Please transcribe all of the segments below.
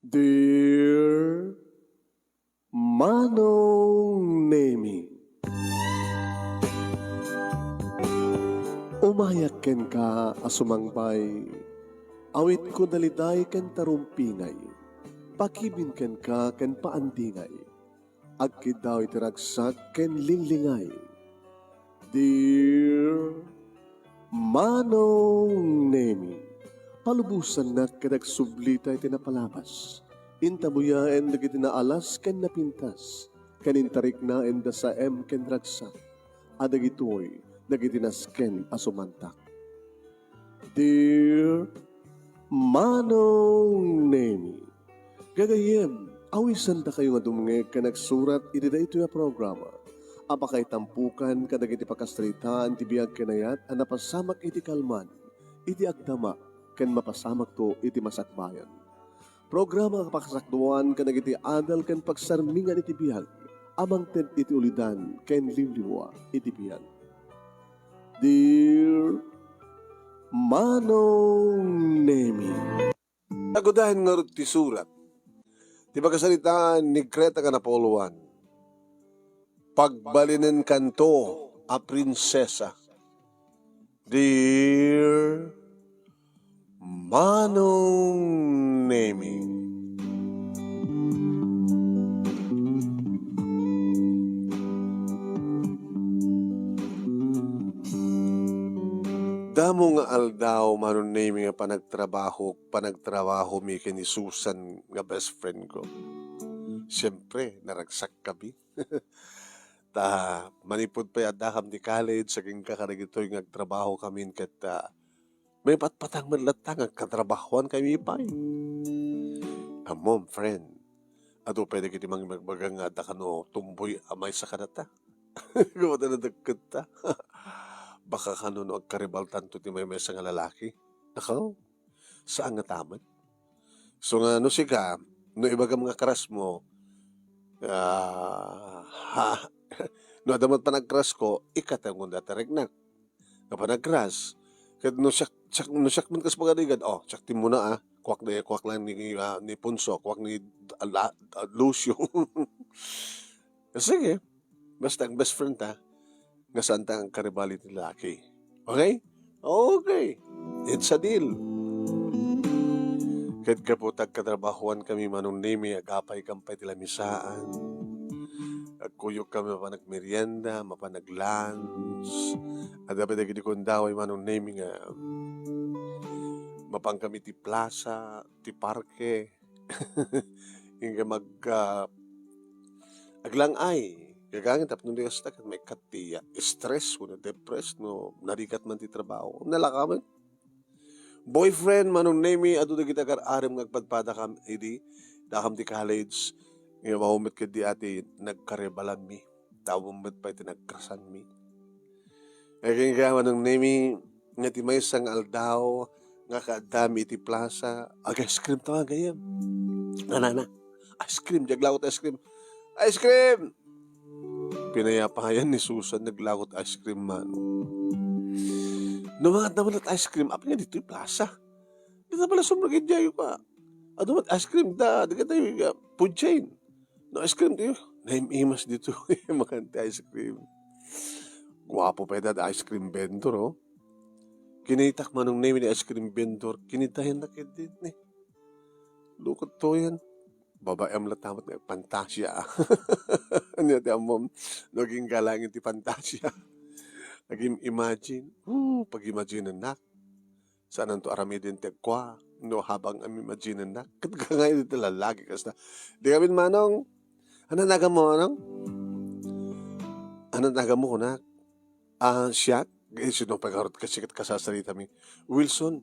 Dear Manong Nemi, umayak ken ka asumangbay, awit ko daliday ken tarumpingay, pakibin ken ka ken paandingay, agkid daw itiragsak ken linglingay. Dear Manong Nemi, palubusan na kadag sublita iti napalabas. Intabuya en dagiti naalas ken napintas. Kanintarik na en da sa ken ragsak. Adagitoy dagiti nasken asumantak. Dear Manong Nemi, gagayem, awisan ta kayo nga dumngeg ka nagsurat iti da ito yung programa. Apakay tampukan kadagiti pakastritaan ti biyag kenayat a napasamak iti kalman, iti agdama, ken mapasamak to iti masakbayan. Programa kapakasakduan kadagiti adal ken pagsarmingan iti biyag, amang ted iti ulidan ken limliwa iti biyag. Dear Manong Nemi, nagudahan nga rin ti surat, ti pagkasalitaan ni Kreta ka Napoluan, pagbalinin kanto a prinsesa. Dear Manong Nemi, damo nga aldaw Manong Nemi nga panagtrabaho mi ken ni Susan nga best friend ko. Siyempre, naragsak kami. Ta manipod pa yadakam di college saging kakaragitoy nga trabaho kami ket may patpatang manlatang ang katrabahuan kami pa. Amom, friend. Ato pwede kiti magbagang nga da kano tumboy amay sa kanata. Gawata na dagkat ta. Baka kano no agkaribal tanto ti may mesa nga lalaki. Nakaw, saan nga taman? So nga no siga, no ibaga mga karas mo, no adamat pa nagkras ko, ikatang kong datarignak. Kapag nagkras, kahit no siyak man kas pagaligan, siyak mo na kwak lang ni Punso, kwak ni Lucio. Sige, basta ang best friend ta, nga saan ta ang karibali ni laki. Okay? Okay. It's a deal. Kahit kaputag katrabahuan kami Manong Nemi, agapay kampay tilamisaan. Agkuyok kami mapanagmerienda, mapanag-lunch. At dapat naging kundaway Manong Nemi nga mapang kami ti plaza, ti parke. Hingga aglang ay. Gagangin tapos di kastak at may katiya. Stress, no, depressed, no, narikat man ti trabaho. Nalakaman. Boyfriend Manong Nemi, ato na kita kararim ngagpadpada kam, idi, dakam ti college. Nga mahumit ka di ati nagkarebalan mi. Tawumit pa iti nagkrasan mi. Kaya kaya Manong Nemi, nga ti may sang aldaw, nga kadami iti plaza, ice cream tawa gayam. Nanana, ice cream, jaglawot ice cream. Ice cream! Pinayapahayan ni Susan, naglawot ice cream man. No mga naman at ice cream, apa nga dito yung plaza. Dito pala sumragin dyan pa. Ano ice cream da, di ka tayo food chain. No ice cream tayo. Naimas dito yung mga ice cream. Guwapo pa yun ice cream vendor, oh. Kinitak Manong Nemi ni ice cream vendor, kinitahin na din eh. Lukot to yan. Babae ang latamat na Fantasia. Ano yun, mom? Naging galangin ti Fantasia. Naging imagine. Pag-imagine na. Saan to aramidin te kwa. No, habang ang imagine na. Katagangay dito lalagi. Kasi na. Di kami Manong. Ano naga mo, Manong? Ano naga mo, kunak? Siya. Sino pagkarot kasi kasasalita mi. Wilson.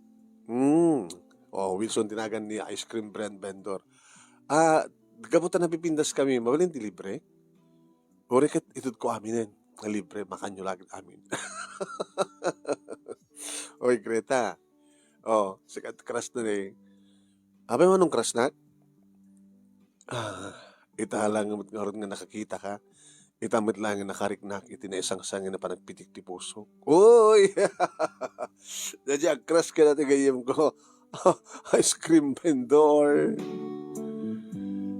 Wilson tinagan ni ice cream brand vendor. Gabutan na pipindas kami, mawalin di libre. Urikat itod ko aminin, na libre, makanyo lagi amin. Oy, Greta. Sikat crush na eh. Abay mo nung crush na? Itahalang nga ron nga nakakita ka. Itamit lang nga nakariknak, itinaisang sangin na panagpitik ti puso. Uy! Dadya, crush ka natin gayem ko. Ice cream vendor.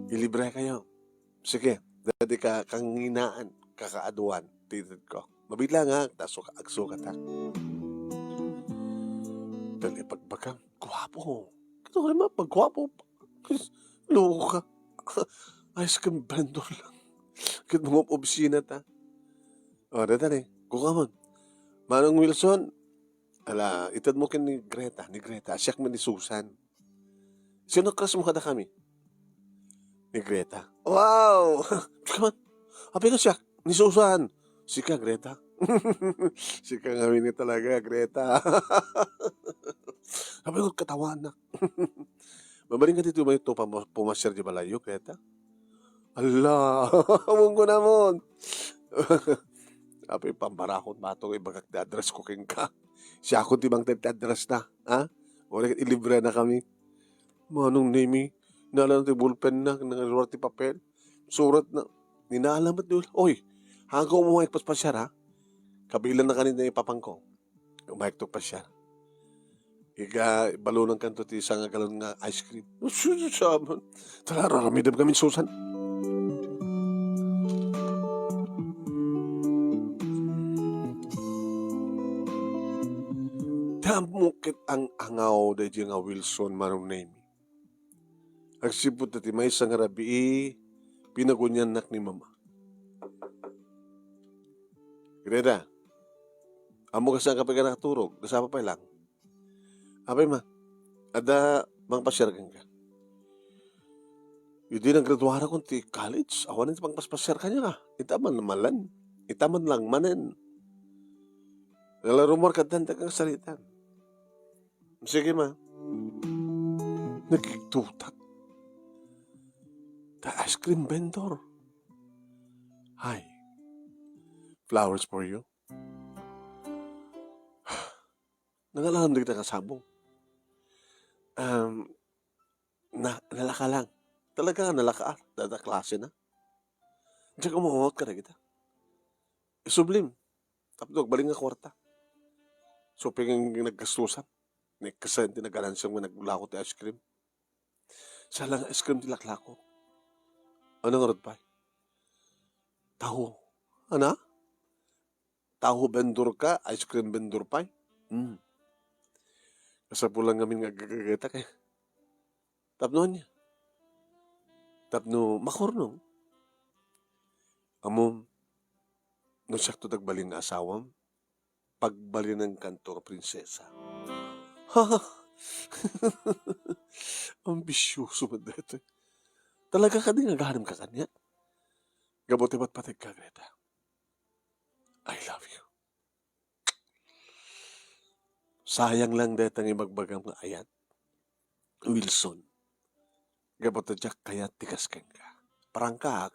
ilibre kayo. Sige, dati ka kanginaan, kakaaduan, titid ko. Mabigla nga, agsukat ha. Dali pagbagang, gwapo. Ito ka naman, pagwapo. Loko ka. Ayos kang vendor lang. Kit mga obsina ta. O, dali, kukamon. Manong Wilson, ala, itad mo kin ni Greta, siyak man ni Susan. Sino crush mo kada kami? Ni Greta. Wow! Come on. Habi ka siya, ni Susan. Sika, Greta. Sika nga ni talaga, Greta. Habi ko, katawan na. Mabaling ka dito ba ito pumasyar di balayo, Greta? Ala, amon ko namon. Apoy pambarakot batong ibagak na address ko king ka. Siya ako tibang address na. Ha? Wala ilibre na kami. Manong name nalang ti bullpen na nangalurat ti papel. Surat na. Ninalamat nyo. Oy, hanggang mo maikpas pa siya ha. Kabilan na kanina yung papang ko. Umaiktok pa siya. Iga, balunang kanto ti isang galon nga ice cream. Saman. Tara, raramidam kami Susan. Damukit ang angaw da nga Wilson manong name. Agsipot na ti may isang rabi pinagunyan nak ni mama. Greta, amo ka saan ka pa nakaturog, kasama pa lang. Apay ma, ada mang pasyargan ka. Hindi nang graduara kong ti college, awan na pang pasyar ka niya ka. Itaman na malan, itaman lang manen. Nalarumor ka dan kang salitan. Sige ma, nagkiktutak. The ice cream vendor. Hi, flowers for you. Nangalangan din kita kasabong. Nalaka lang. Talaga nalaka. Dada klase na. Diyan ka mamungot ka na kita. Isublim. Tapos baling nga kwarta. So, pingin nagkastusan. Nagkasan, tinagalan siyang naglako ti ice cream. Sa lang ice cream tilaklako. Ano nga rod pa? Taho. Ano? Taho vendor ka, ice cream vendor pa? Kasapulang kami nga gagagata kaya. Tapno niya. Tapno makornong. Amom, nung sakto tagbalin na asawam, pagbalin ng kanto ka prinsesa. Ha! Ambisyoso man dito. Talaga ka din naghanam ka kanya. Gabote ba't patag ka, Greta? I love you. Sayang lang dito ang ibagbagang mga ayan. Wilson. Gabote jak kaya tikas ka. Parang ka.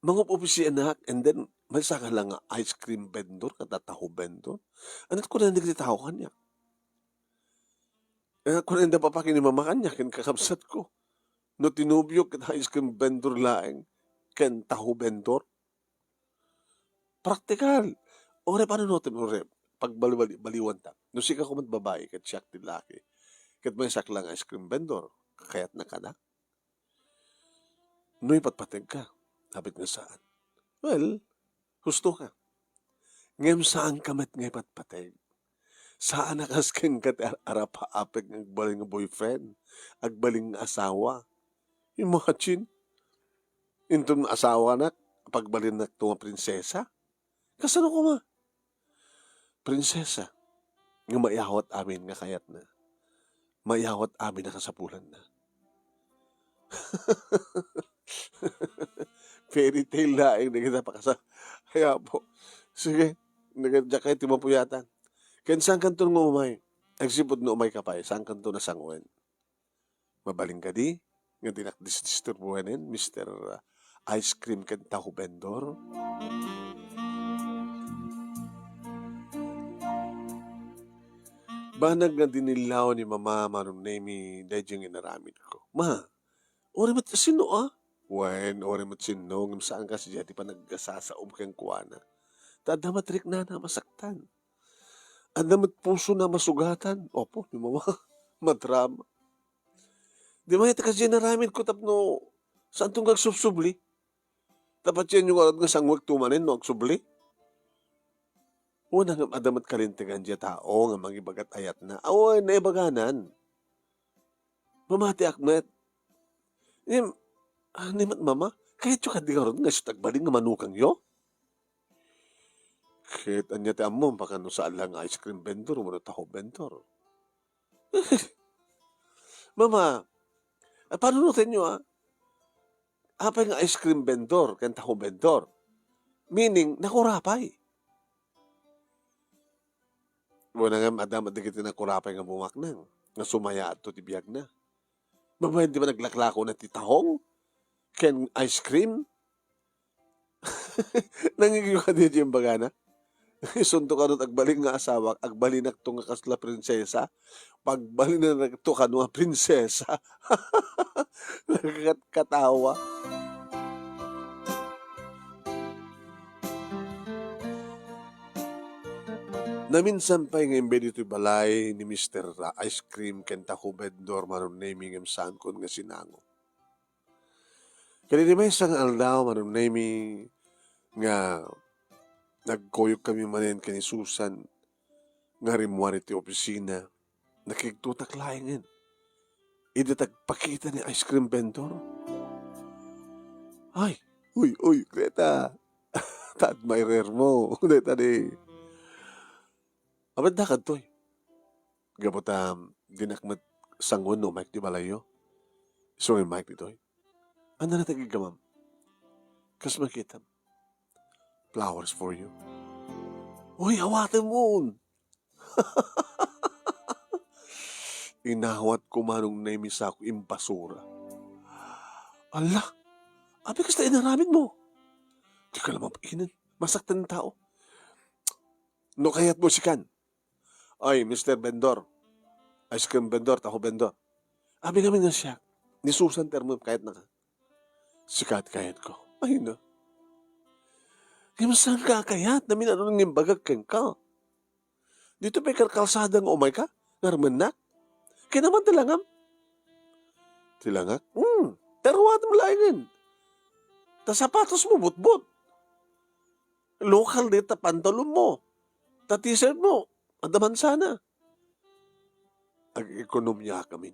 Mga opisi anak, and then, may saka lang nga ice cream vendor, katataho vendor. Anat ko na hindi tao kanya. Kung na hindi papakin ni mama kanya, kakabsat ko. No tinubyo kita ice cream vendor laeng, ken taho vendor. Praktikal. Ore, paano natin, ore, pag baliwan ta. No sika ko babae, kat siyak din laki. Kat may saklang ice cream vendor, kakayat na ka na. No ipatpateg ka. Habit nga saan? Well, husto ka. Ngem saan kamat nga ipatpateg? Saan nakasking kat arapa-apeg ng agbaling nga boyfriend? Agbaling nga asawa? Imagine. Intong asawa na, pagbalin na ito nga prinsesa? Kasano ko ma? Prinsesa. Nga maiyawat amin nga kayat na. Maiyawat amin na kasapulan na. Fairy tale na na kita pakasa. Kaya po. Sige. Nagadya kayo timapuyatan. Kaya saan kanto nga umay? Nagsipod na umay ka pa eh. Saan kanto na sangwen? Mabaling ka di? Nga dinakdisturbuhanin, Mr. Ice Cream Kentaho Vendor. Banag nga dinilaw ni mama manong name dahil inaramid ko. Ma, ori mat sino Wen, ori mat sino, ngam saan ka siya, di pa nagsasaom kang kuwana. Tadamat rik na masaktan. Adamat puso na masugatan. Opo, ni mama, madrama. Di ba ita kasi naramid ko tapno saan tong kagsubsubli? Tapat yan yung arad nga sangwag tumanin no agsubli. Una nga adamat kalintigan dya tao nga magibagat ayat na. Awan na ibaganan. Mamati akmet. Nimat mama, kahit yung kadigaron nga siya tagbaling nga manukang yo. Kahit anya ti amom, baka no saan lang ice cream vendor, mo taho vendor. Mama, paano nutin nyo Apay nga ice cream vendor, kan taho vendor. Meaning, nakurapay. Muna nga, madam, adigit na kurapay nga bumaknang. Nga sumaya at to tibiyag na. Mama, hindi ba naglaklako na titahong? Ken ice cream? Nangigyo ka din yung bagana? Isunto ka nun agbaling nga asawa, agbalinak to nga kasla prinsesa. Pagbali na nagto ka nga prinsesa. Katawa. Naminsan pa nga imbe dito balay ni Mr. Ice Cream kenta vendor manon naming ang sankon nga sinango. Kaya di may isang aldaw manon naming nga nagkoyok kami manin kani Susan nga rimwari ti opisina nakigtutak laingin. Ida tagpakita ni ice cream vendor. Ay, uy, Greta. Ta-admirer mo. Greta di. Abad na kadtoy. Gabot dinakmat sangon no Mike di balayo. So yung Mike ditoy. Ano na tagigamam? Kas makita. Flowers for you. Uy, awatan mo. Inahawat ko manong naimisa ko imbasura. Allah, abi kas na inaramid mo. Di ka naman painan. Masaktan tao. No kayat mo sikan. Ay, Mr. Vendor. Ice cream vendor, taho vendor. Abi namin na siya. Ni Susan termo kahit na sikat kayat ko. Ay na. Di mo saan ka kayat? Namin ano nang bagag ken ka. Dito pa kalsadang umay ka? Ngarman na? Kaya naman tilangam. Tilangak? Terwat mo laingin. Ta sapatos mo, butbut. Local dito, pantalon mo. Ta t-shirt mo. Adaman sana. Ag-ekonomiya kami.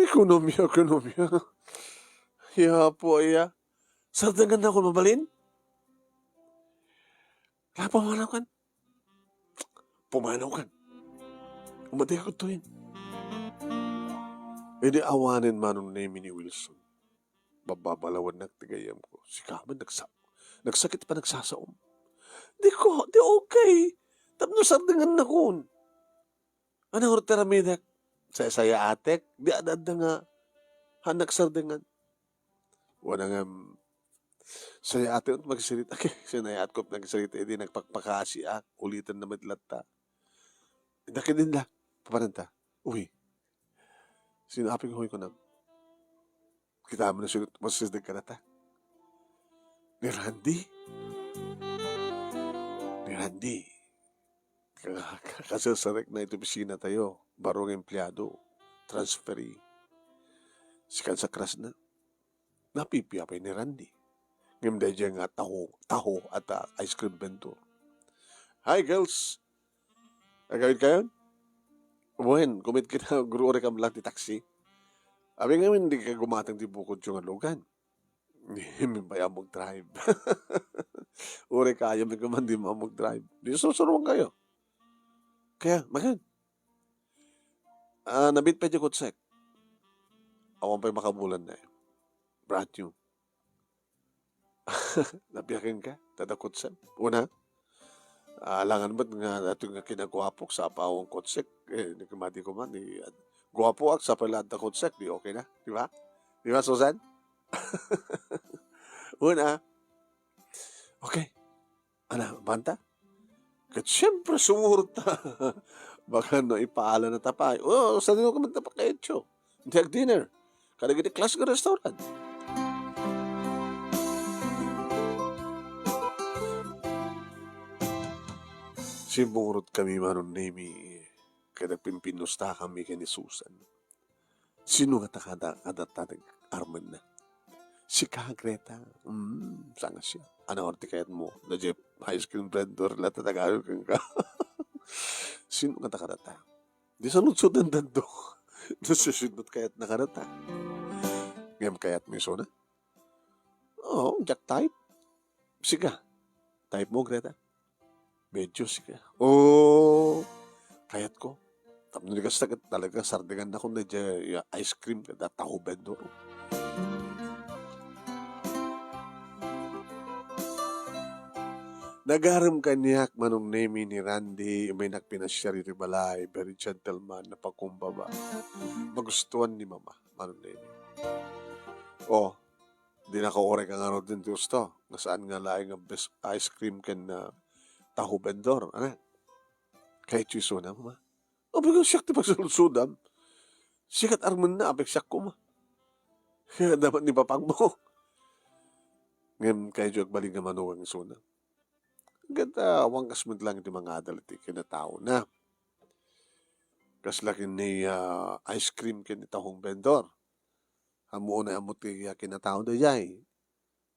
Ekonomiya. Ya po, iya. Sardangan na ako mabalin? Pumanaw kan. Umatay ako to yun. E di awanin manon na ni Wilson. Bababalawan nagtigayam ko. Si Kaman nagsakit pa nagsasaom. Di okay. Tapno sardangan na kun. Anong orteramidak? Saya atek, di adad na nga. Hanak sardangan. Wala nga, saya atek magsalita. Okay, sinayat ko nagsalita. Hindi nagpakpakasi ulitan na madlata. Nakinin la. Papananta. Uy. Sinaping hoy ko na. Kita mo na sinut masisdag ka na ta. Ni Randy. Kasasarek na ito pisina tayo. Barong empleyado. Transferee. Sikan sa kras na. Napipiyapay ni Randy. Ngayon dahil nga taho at ice cream vendor. Hi girls. Agawin kayo? Buhen, kumit kita guru rekam lang di taxi. Abi ngayon hindi ka gumatang di bukod yung alogan. Hindi ba yan mag-drive? Uri kaya may kuman di mo mag-drive. Di susuruan kayo. Kaya, magan. Nabit pa dyan kutsek. Awan pa'y makabulan na Brand new. Nabiyakin ka? Tadakutsek. Una, alangan ba't nga natin nga kinagwapok sa apawang kutsek. Nagkamati ko man. Gwapo ak sa palad na kutsek. Di okay na. Di ba? Di ba, Susan? Una. Okay. Banta? Kat siyempre sumurot na. Baka no ipaala na tapay. Saan nyo ka man tapakaetso? Hindi dinner. Kada gini class ka restaurant. Simurot kami manon nemi. Kada pimpinusta kami kani Susan. Sino nga takada arman na? Si Greta. Sana siya. Ano orti kayat mo? Na Jeff, ice cream vendor, lahat na tagayo kang ka. Sino nga takarata? Di sa nutsudan dando. Nasusunod kayat nakarata. Ngayon kayat mo na? Oo, jack type. Siga. Type mo, Greta. Medyo siga. Oo, kayat ko. Tapos niligas talaga sardingan ako na ice cream kada taho vendor. Nagaram kanyak manong name ni Randy, may nakpinasya rin balay, very gentleman na pagkumbaba. Magustuhan ni mama, manong name. Oh, di nakaore ka nga rin din gusto. Nasaan nga laing ang best ice cream kan na taho vendor. Ano? Kahit yung sunam, ma. O, bago siyak di pagsulsudam. Sikat arman na, apek siyak ko, ma. Kaya dapat ni papang mo. Ngayon, kayo jog baling nga manuwang sunam. Ganda, wangkas mo lang yung mga adalati kinatao na. Kaslaki ni ice cream kinitahong vendor. Amo na amo ti kinatao da yay.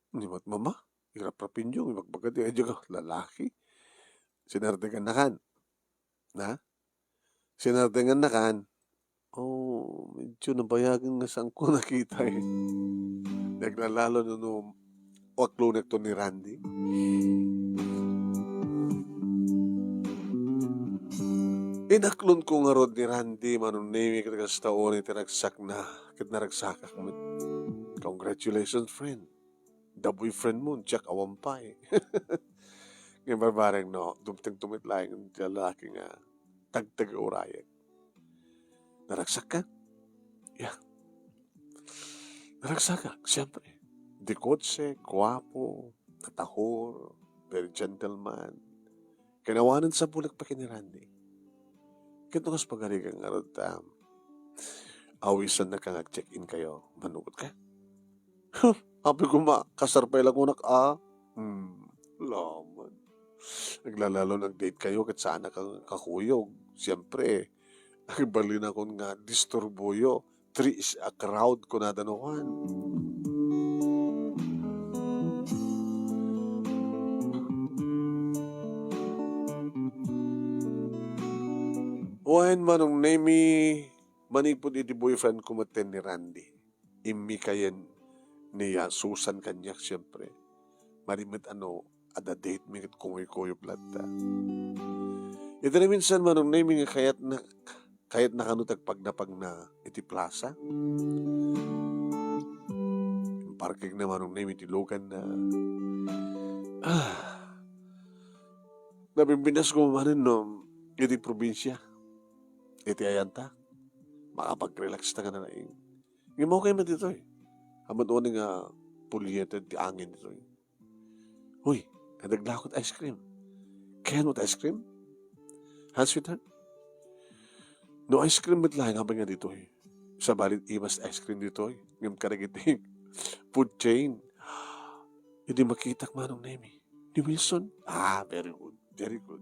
Hindi mo't mama, hirap rapin yung magbagat yung edyo lalaki. Sinardengan na kan. Na? Sinardengan na kan. Oh, medyo nabayagan nga saan ko nakita eh. Naglalalo no waklunek to ni Randy. Inaklon ko nga rod ni Randy, manong name kitagas taon, itinagsak na, kitnaragsakak mo. Congratulations, friend. The boyfriend mo, Jack Awampay. Ngayon barbareng no, dumting tumit lang ang lalaki nga, tagtag urayan. Naragsak ka? Yeah. Naragsak ka, siyempre. Dikotse, guwapo, natahor, very gentleman. Kinawanan sa bulag pa kini Randy. Kito kas pagarigang arod awisan na kang check-in kayo. Manukot ka? Habi ko kasarpay lang unak laman. Naglalalo nag-date kayo kat sana kang kakuyog. Siyempre, balin ako nga disturbuyo. 3 is a crowd ko na danuhan. Wahin manong nemi manipod iti boyfriend ko maten ni Randy. Imi kayan niya Susan kanyak siyempre. Marimit ada date mi kat kumoy-koyo plata. Ito na minsan manong nemi nga kayat na kanutag pagnapag na iti plaza. Parking na manong nemi iti logan na nabimbinas ko manin no iti probinsya. Iti ayanta, makapag-relax na ka na naing. Ngayon mo kayo man dito eh. Haman doon nga pulyeted ti angin dito eh. Uy, nadaglakot ice cream. Kaya mo ice cream? Ha, sweetheart? No ice cream ba't lang habang nga dito eh. Sa balit imas ice cream dito eh. Ngayon karagiting food chain. Hindi makitak manong nemi. Ni Wilson? Very good. Very good.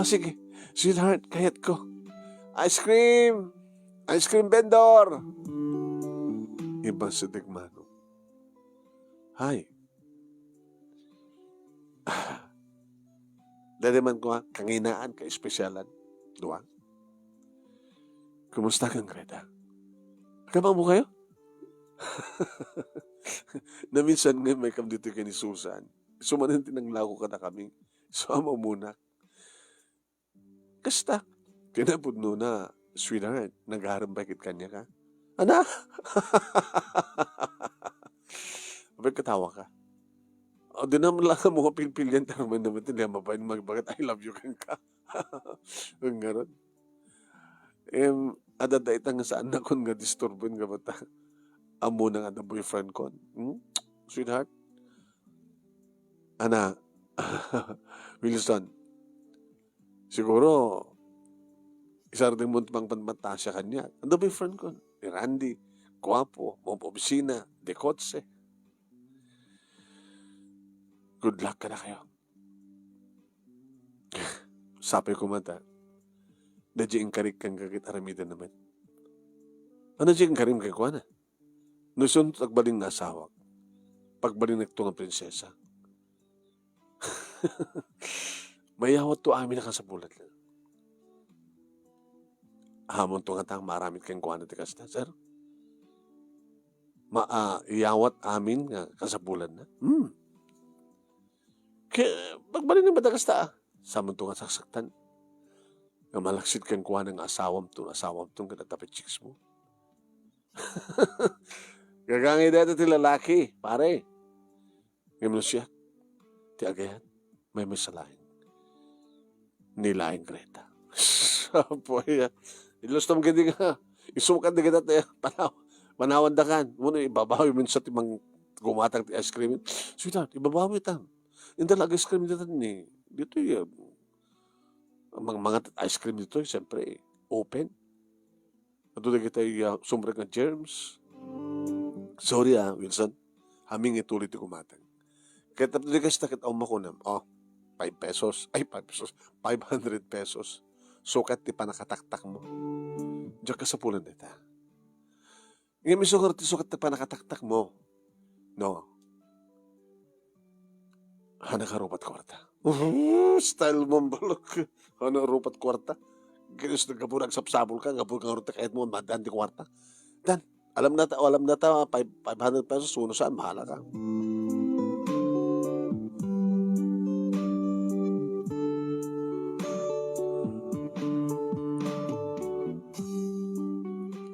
Sige. Sweetheart, kayat ko. Ice cream! Ice cream vendor! Iba sa digmano. Hi. Dadaman ko kanginaan, ka-espesyalan. Dua. Kumusta kang Greta? Kamang mo kayo? Na minsan nga may kam dito kay ni Susan. Sumanin tinanglako ka na kami. Sama muna. Kasta. Kinapudno na, sweetheart, nag-aaram bakit kanya ka? Ana? Abay katawa ka. O, di naman lang ang mga pilpilyan naman naman hindi mabayin magbagat I love you kang ka. Ang garon. Adadait nga saan na kung nga disturbin ka bata. Amo na nga na boyfriend ko. Sweetheart? Ana? Wilson? Siguro, isa rin mo pang panmatasya kanya. Ano ba yung friend ko? Ni Randy, guwapo, mabobisina, dekotse. Good luck ka na kayo. Sabi ko mata, dadya yung karik kang kakit aramidan naman. Ano diyang karim kay kuha na? Nusun tagbaling nga asawa. Pagbaling nagto nga prinsesa. Mayawat to amin na kasabulat lang. Hamon to nga tang maramit kang kuha na tikas na, sir. Iyawat amin nga kasabulan na. Kaya pagbaling na madagas ta. Samon to nga saksaktan. Nga malaksid kang kuha ng asawam to katapit chicks mo. Gagangay dito ti lalaki, pare. Ngayon siya, ti agayan, may masalain. Nilaing Greta. Sapoy, ilos tam gindi nga, isukat na kita tayo, panawan da kan. Muna ibabawi mo sa timang gumatang ti ice cream. Sweetheart, ibabawi tam. Yung talaga ice cream dito ni, dito yung, mga ice cream dito, siyempre, open. Ito na kita yung sumbrag ng germs. Sorry Wilson. Haming itulit yung kumatang. Kaya tapos di kasi takit ang makunam. 5 pesos. Ay, 5 pesos. 500 pesos. Sukat di pa nakataktak mo. Diyan ka sa pulan nita. Ngayon may sukat di pa nakataktak mo. No. Hana ka rupat kwarta. Style mo balok. Hana rupat kwarta. Ganyan sa nagkabunag sapsabol ka. Gabunag ka ruta kahit mo madaan di kwarta. Dan. Alam na ta, 500 pesos, uno saan, mahala ka.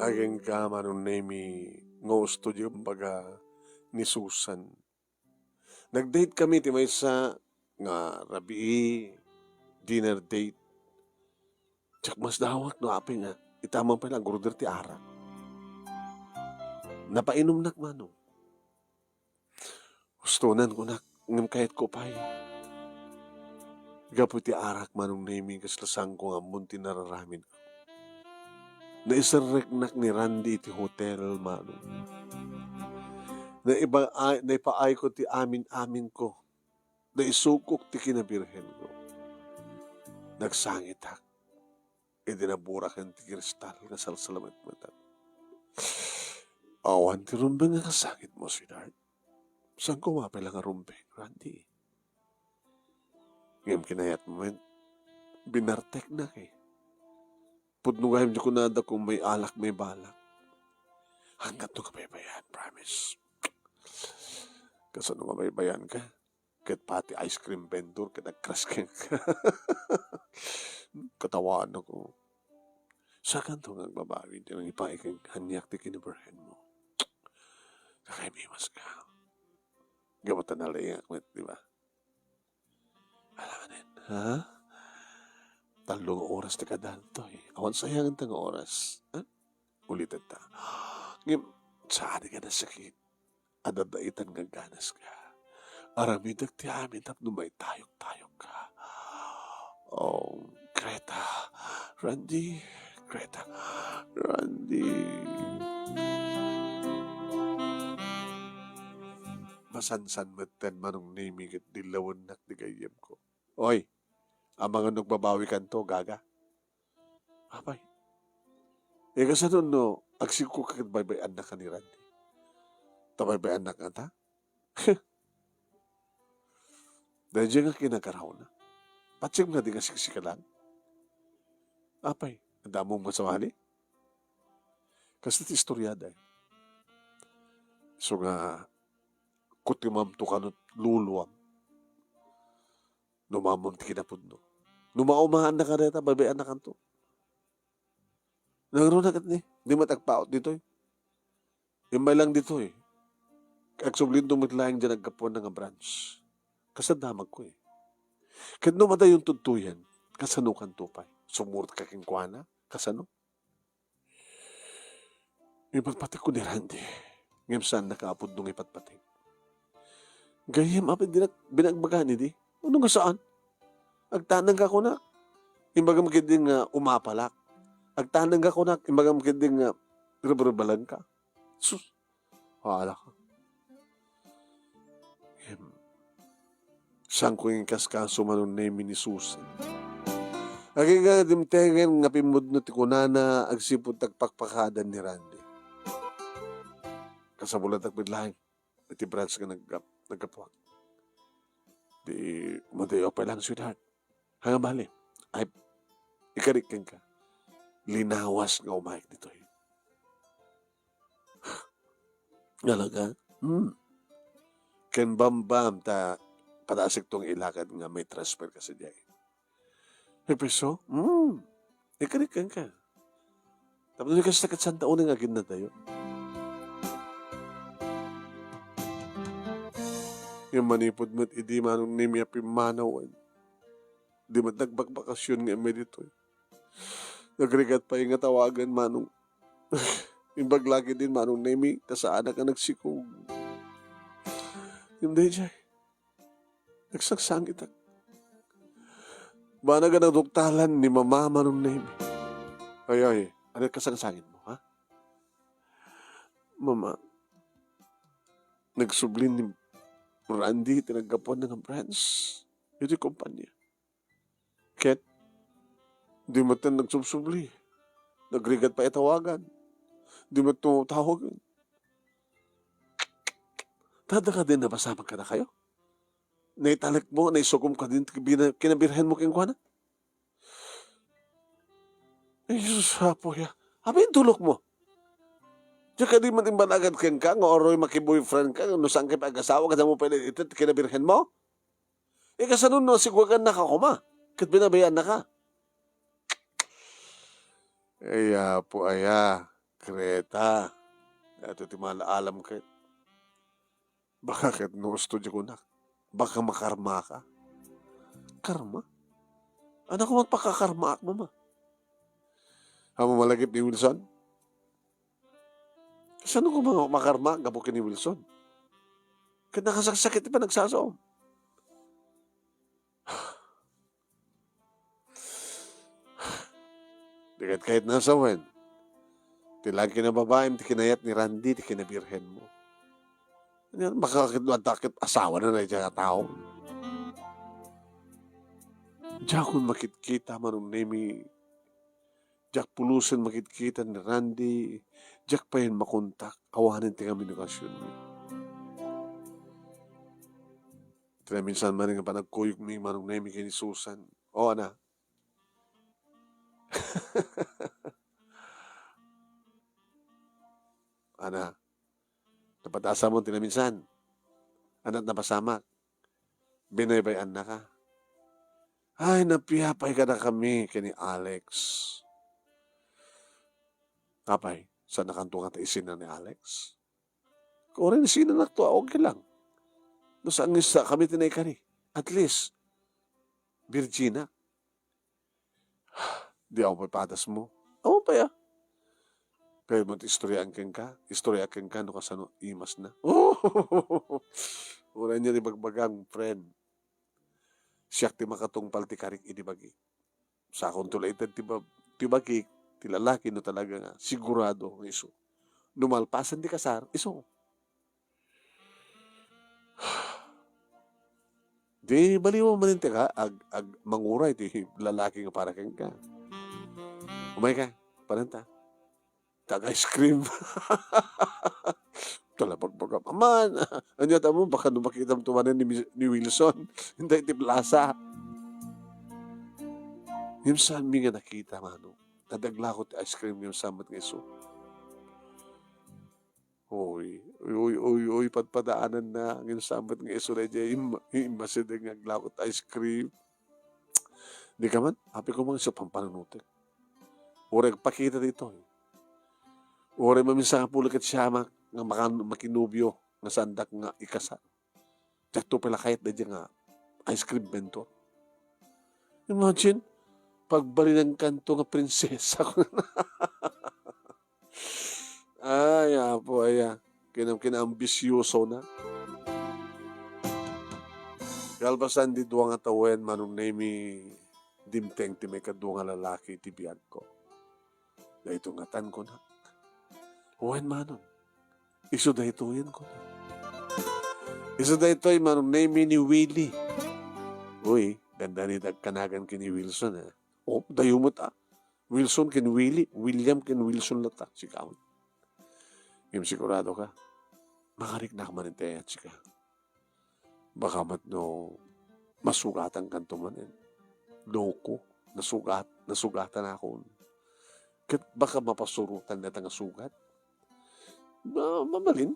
Aging ka manong name ngo studio baga ni Susan. Nag-date kami ti may sa nga rabi dinner date. Tsak mas dawat no api nga. Itamang pa lang gruder ti arak. Napainom nak manong. Gustunan ko nak ngam kahit ko pa'y. Gaputi arak manong naming kaslasang ko nga munti nararamin ko. Naisarek nak ni Randy iti hotel manong. Naipaay ko ti amin ko. Naisukok ti kinabirhen ko. Nagsangit hak. Idinaburakan ti kristal nga salsalamat matat. Awan ti rumbe nga kasangit mo, sweetheart. Saan ko mapila nga rumbe, Randy? Ngayon kinayat mo, binartek na kay. Pudnugahim di ko nada kung may alak, may balak. Hanggat no kabaybayan, promise. Kasi no kabaybayan ka, kahit pati ice cream vendor, kahit nag-crush ka. Katawaan ako. Sa kanto nga babawi, di nang ipaikang hanyak ti kinabarhen mo. Kakaibimas ka. Gamatan na lang yung di ba? Alam mo din, ha? 3 oras ti kadanto eh. Awan sayangan tang oras. Ha? Ulitan ta. Ngayon, saan ka na sakit? Adadaitan nga ganas ka. Aramidag ti amin tapno may tayok-tayok ka. Oh, Greta. Randy. Greta. Randy. Masansan matan manong naming at dilawan nak di kayem ko. Oy, ang mga nagbabawi kanto, gaga. Apay. Kasi no, agsiko kakit baybayan na ka ni Randy. Tabaybayan na ka ta? Dahil dyan nga kinagaraw na. Patsig na di nga siksikalan. Apay, ang damong masamali. Kasi iti istoryada eh. So nga, kutimam to kanot luluwam. Numamam ti kinapudno. Numaumahan na ka reta, babayan na kanto. Nagro na kat ni. Di matagpaot dito eh. Yung may lang dito eh. Kagsublin dumitlayang dyan nagkapuan ng branch. Kasadamag ko eh. Kahit numatay yung tuntuyan, kasano kan tupay. Sumurot ka kingkwana, kasano? Ipatpatik ko ni Randy. Ngayon saan nakaapod nung ipatpatik. Gayem, apit binagbagan ni di. Ano nga saan? Agtanang ka ko na. Imbaga magiging umapalak. Agtanang ka ko na. Imbaga magiging rubalan ka. Sus. Wala ka. Saan ko yung kaskaso manon name ni Susan. Agi nga dimtengen nga pimod no ti kunana agsipod tagpakpakadan ni Randy. kasabulan tagpidlaing. Iti branch ka nagkapuak. Di, madayo pa lang, sweetheart. Hanga bali. Ay, ikarikin ka. Linawas nga umahik dito. Ngalaga? Ken bam ta padasik tong ilakad nga may transfer ka sa diay. Peso? Ikarikin ka. Tapos nung kasakit santa unang agin na tayo. Yung manipod mo't idi manong nimya pimanawan. Di mo't nagbagbakasyon nga may dito. Nagrigat pa yung tawagan manong. Yung baglagi din manong nimi, ta sa anak ka nagsikog. Yung dayjay. Nagsaksangit ak. Bana ka nagduktalan ni mama manong nimi. Ay, ano kasangsangin mo, ha? Mama, nagsublin ni Randy, tinagapon ng branch. Ito yung kumpanya. Ket, di mo ito nagsubsubli. Nagrigat pa itawagan. Di mo ito tawagan. Tada ka din na basama ka na kayo? Naitalik mo, naisukom ka din, kinabirhen mo keng kuwana? Ay, Jesus, hapo ya. Abi, tulok mo. Diyan ka di man imbanagan keng ka, nga oroy makiboyfriend ka, no saan kayo pag-asawa, kada mo pwede ito, kinabirhen mo? Eh, kasanun no, sigwagan na ka kuma. Kat binabayaan na ka. Aya po, Kreta. Ito ti malaalam ka. Baka kat no studio ko na. Baka makarma ka. Karma? Ano ko magpakakarma ak mama? Hamo malagip ni Wilson? Saan ko mga makarma gabukin ni Wilson? Kat nakasakit pa nagsasaom. Dikat kahit nasa wen. Tilag kinababaim, ti kinayat ni Randy, ti kinabirhen mo. Makakit asawa na na yung tao. Diyak kung makitkita manong nemi, diyak pulusan makitkita ni Randy, diyak pa yun makontak, awanin ti kami nukasyon mo. Tila minsan man nga pa nagkuyog mi manong nemi kini Susan. O, ana. Ana, napatasa mo tinaminsan. Anak napasamak. Binaybayan na ka. Ay, napiyapay ka na kami kini Alex. Kapay, saan nakantungan ta isin na ni Alex? Kung rin sino na to, okay lang. No saan isa kami tinay ka ni. At least, Virginia. Di ako papatas mo. Ako pa ya. Kaya mo istorya angking ka. Istorya angking ka, no kasano imas na. Una niya ni bagbagang friend. Siyak ti makatong paltikarik inibagi. Sa akong tulaitan ti bagi, ti lalaki no talaga nga, sigurado ng iso. Numalpasan ti kasar, iso. Di baliw mo maninti ka, ag manguray ti lalaki nga para kang ka. Umay ka, pananta. Tag-ice cream. Talapag-pagam. Aman, anya tamo, baka nung makita mo tumanan ni Wilson, hindi ti plaza. Yung saan mi nga nakita, mano, nadagla ko ti ice cream yung samat ng iso. Uy, padaanan na ang samat ng iso na dyan, imasid ng aglakot ice cream. Di ka man, happy ko mga isa pampanunutin. Urag pakita dito. Urag maminsan ka pulikat siya nga makinubyo nga sandak nga ikasal. Dito pala kahit na dyan nga ice cream bento. Imagine, pagbali ng kanto nga prinsesa ko na. Ay, apo, kinaambisyoso na. Kalbasan di duwa nga tawen manong nemi dimteng ti may kadwa nga lalaki ti biyag ko. Na ito nga tan ko na. Huwen manon. Iso da ito yan ko na. Iso da ito manong nemi ni Willie. Uy, ganda ni kanagan kini Wilson ha. Oh, dayumot Wilson kin Willie. William kin Wilson lata. Sikawin. Yung sigurado ka. Makarik na kamanintay at sika. Baka mat no, masugatan kanto manin. Loko, nasugatan ako. Kat baka mapasurutan na nga sugat. Mamalin,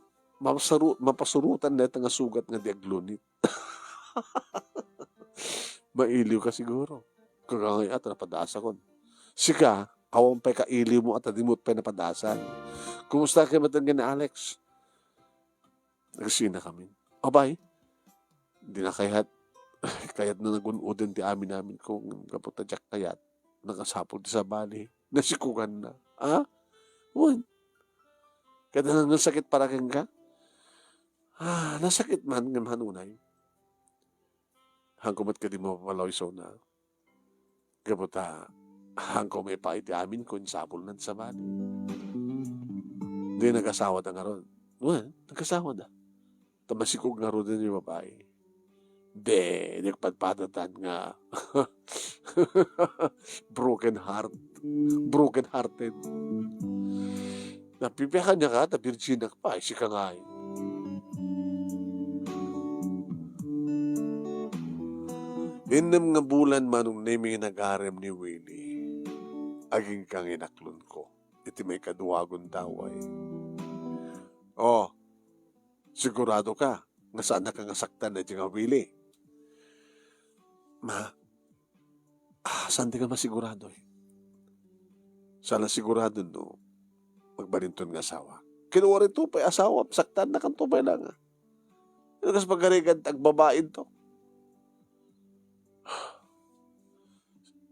mapasurutan na nga sugat nga diaglunit. Mailiw ka siguro. Kagangay at napadasa kon. Sika, awang pa kailiw mo at adimot pa napadasan. Kumusta kayo matanggan na Alex? Nagsina kami. Abay, hindi na kayat na nagunodan ti namin kung kaputa jak kayat. Nakasapol ti sa bali. Nasikukan na. Ah? Uwan. Kada nang nasakit para kang ka? Nasakit man ng manunay. Hangkumat ka di mo papalaw iso na. Kaputa, hangko may paiti amin kung sapol nan sa bali. Hindi nag-asawa na nga ron. Uwan, nag-asawa na. Tamasikog nga ron din yung babae. De, nagpadpadatan nga. Broken hearted. Napipiyakan niya ka, na virgin ka pa, si ka nga eh. Inam nga bulan manong naming nag-arem ni Willie, aging kang inaklon ko, iti may kaduwagon daw ay. Oh, sigurado ka, nga saan na kang nasaktan na nga Willie? Saan di ka masigurado eh? Sana sigurado no, magbalinton nga asawa. Kinuha rin to pa asawa, saktan na kang tupay lang ah. Ano kas pagkarigan tagbabain to?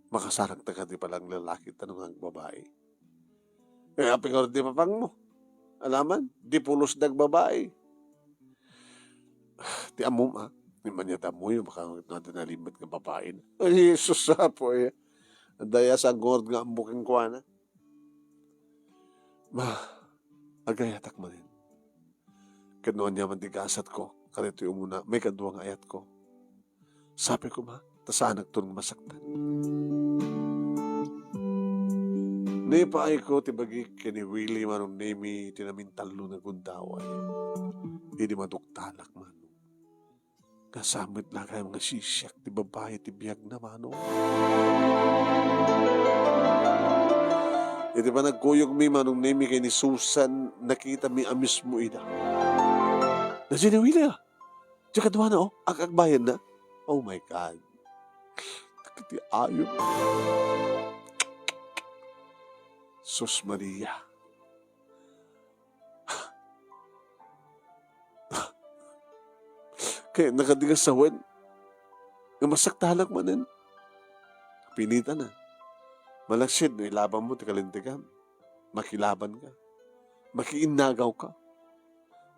Makasarang na ka di palang lalaki tanong ang babae. Eh, aping oras di papang mo. Alaman, di pulos dag babae. Ti amom ah. Di man yata mo yung baka nalimbat ng babae na. Ay, Jesus po eh. Daya sa gord nga ang buking kwa na. Agayatak mo rin. Kanoon niya man digasat ko. Karito yung muna, may kaduwang ayat ko. Sabi ko tasanag itong masaktan. Naipaay ko, tibagi kini Willie manong nemi, tinamintalo na gundaway. Hindi maduktalak man. Kasamit lang kayo mga sisyak, ti babae, ti biyag na mano. Iti ba nagkuyog mi manong nemi kay ni Susan, nakita mi amis mo ina. Nandiyan ni Willie ah. Diyan ka na agbayan na. Oh my God. Nakiti ayop. Sus Maria. Kaya nakadigas sa wen. Nga masaktalak manin. Pinita na. Malaksid, ilaban mo, tikalintikan. Makilaban ka. Makiinagaw ka.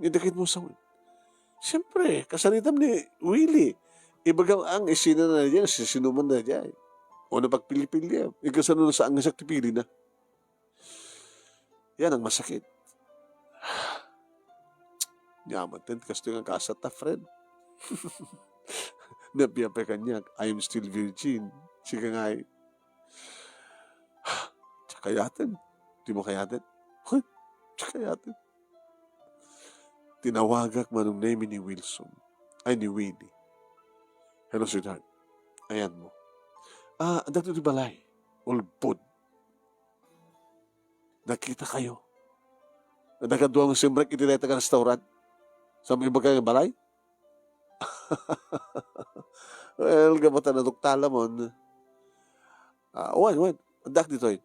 Ngidakit mo sa wen. Siyempre, kasanitam ni Willie. Ibagaw ang isina na dyan, sinuman na dyan. O na pagpili-pili. Ikasano na saan nga saktipili na. Yan ang masakit. Yaman din, kasi nga kasat na friend. Nabiyape kanya, I am still virgin. Sige nga eh. Tsakayatin. Di mo kayatin? Hoy, tsakayatin. Tinawagak manong name ni Wilson. Ay, ni Willie. Hello, sweetheart. Ayan mo. Dito di balay. Ulpod. Nakita kayo. Nagkaduang simbrek itineta ka restaurant. Sa mga iba kayong balay? Well, gamatan na duktala mo. Wan. Andak dito yun.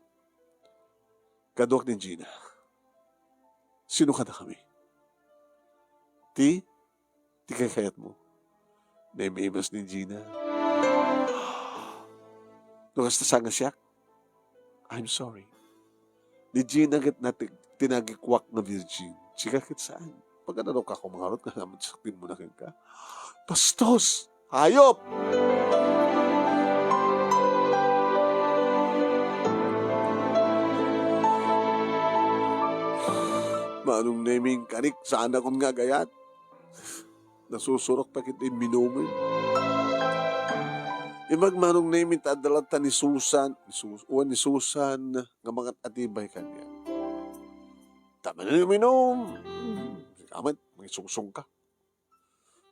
Kaduak ni Gina. Sino ka na kami? Ti kayat mo. Naibimas ni Gina. Nung hasta nga siya, I'm sorry. Ni Gina kat natin tinagikwak na virgin. Sika kit saan? Pagka nanok ako mangarot ka naman, saktin mo na ka. Bastos! Hayop! Manong naming kanik, saan akong nga gayat? Nasusurok pa kita yung minumin. Imagmanong naming tadalata ni Susan, ni Susan, nga mga atibay kanya. Tama na yung minom. Amat, may sungsong ka.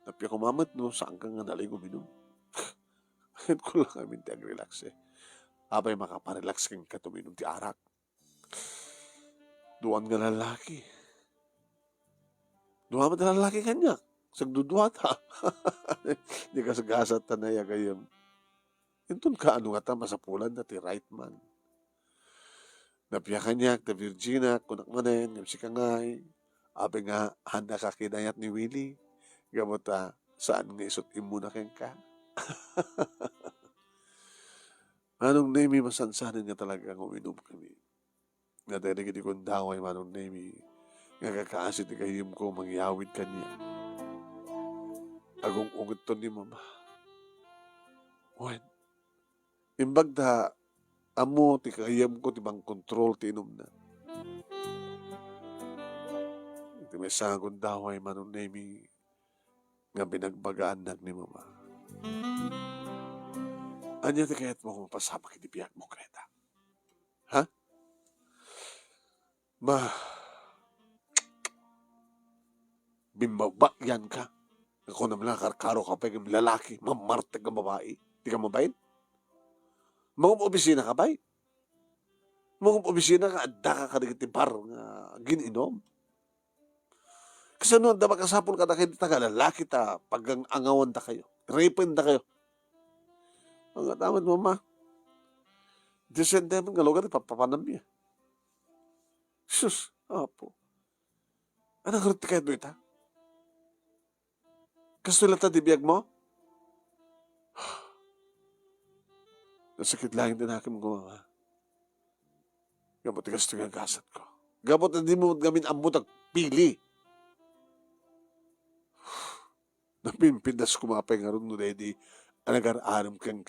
Napya kumamat no, saan ka nga naligo minum. Kahit ko lang kami ti relax eh. Abay makaparelax kang katuminom ti arak. Duwan nga lalaki. Duwan nga lalaki kanya. Sagduduat ha. Di ka sagasat tanaya kayong. Intun ka ano nga ta masapulan na ti right man. Napya kanya, ta Virginia, kunak manen, yung si Kangay. Abay nga, handa ka kinayat ni Willie. Gamot saan nga isot imuna keng ka. Manong Nemi, masansanin nga talaga ang uminom kami. Nga dahil hindi kong daway, Manong Nemi. Nga kakaasit ni kayim ko, mangyawid kanya. Agong ungot to ni Mama. Wen, imbag da, amo, ti kayim ko, ti bang kontrol, ti inom na. Ti may sangon daway, Manong Nemi, nga binagbagaan nag ni Mama. Anya ti kayat mo kung pasama kitibiyag mo, Kreta? Ha? Bimbaba yan ka. Ako naman lang karkaro ka pa yung lalaki, mamarte ka babae. Di ka mabayin? Mga opisina ka ba? Mga opisina ka, adda ka kadagitibar nga gininom. Kasi ano, da makasapon ka na kayo taga lalaki ta, pag ang angawan ta kayo. Rapin ta kayo. Ang ataman mo, Ma. Descende mo nga lugar, papapanam niya. Sus, apo. Anong roti kayo doon ita? Kasulatan di biyag mo? Nasakit lang din akin ko, Ma. Gamot ikas ito nga gasat ko. Gamot na di mo gamin ang butag pili. Napimpindas kumapay nga rin no, Daddy. Anagar-aram kang